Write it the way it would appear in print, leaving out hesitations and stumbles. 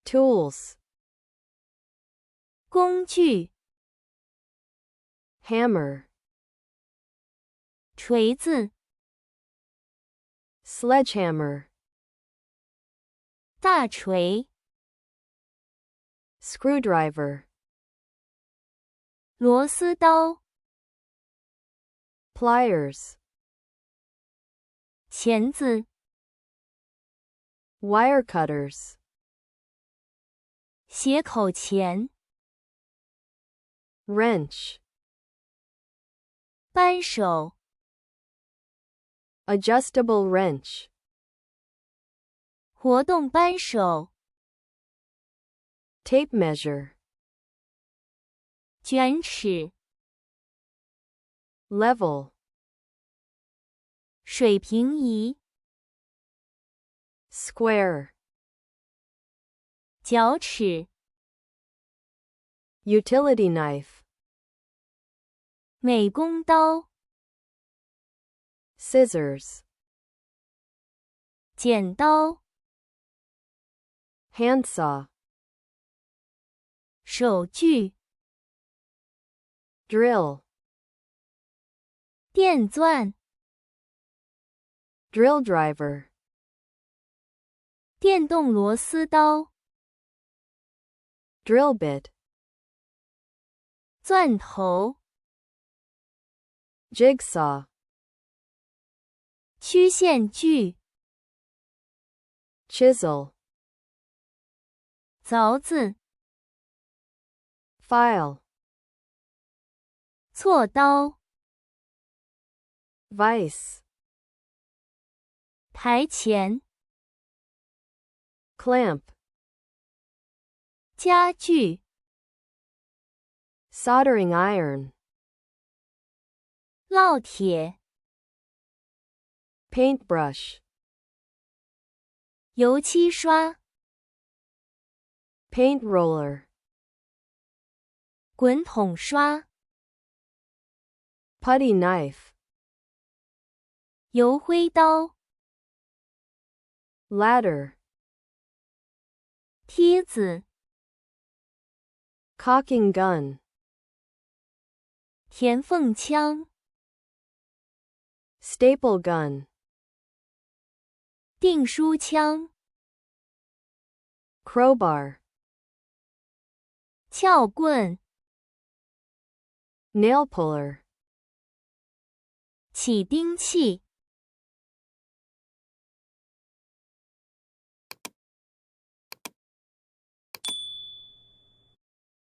tools, 工具 hammer, 锤子 sledgehammer, 大锤 screwdriver, 螺絲刀 pliers, 钳子 wire cutters, 斜口钳 wrench, 扳手 adjustable wrench, 活动扳手 tape measure, 卷尺 level, 水平仪 square, 角尺 utility knife, 美工刀 scissors, 剪刀 handsaw, 手锯 drill, 电钻 drill driver, 电动螺絲刀 drill bit, 钻头 jigsaw, 曲線锯 chisel, 凿子 file, 銼刀 vise, 台钳 clamp, 家具 soldering iron, 烙鐵 paintbrush, 油漆刷 paint roller, 滾筒刷 putty knife, 油灰刀 ladder, 梯子 caulking gun, 填縫槍 staple gun, 訂書槍 crowbar, 撬棍 nail puller, 起釘器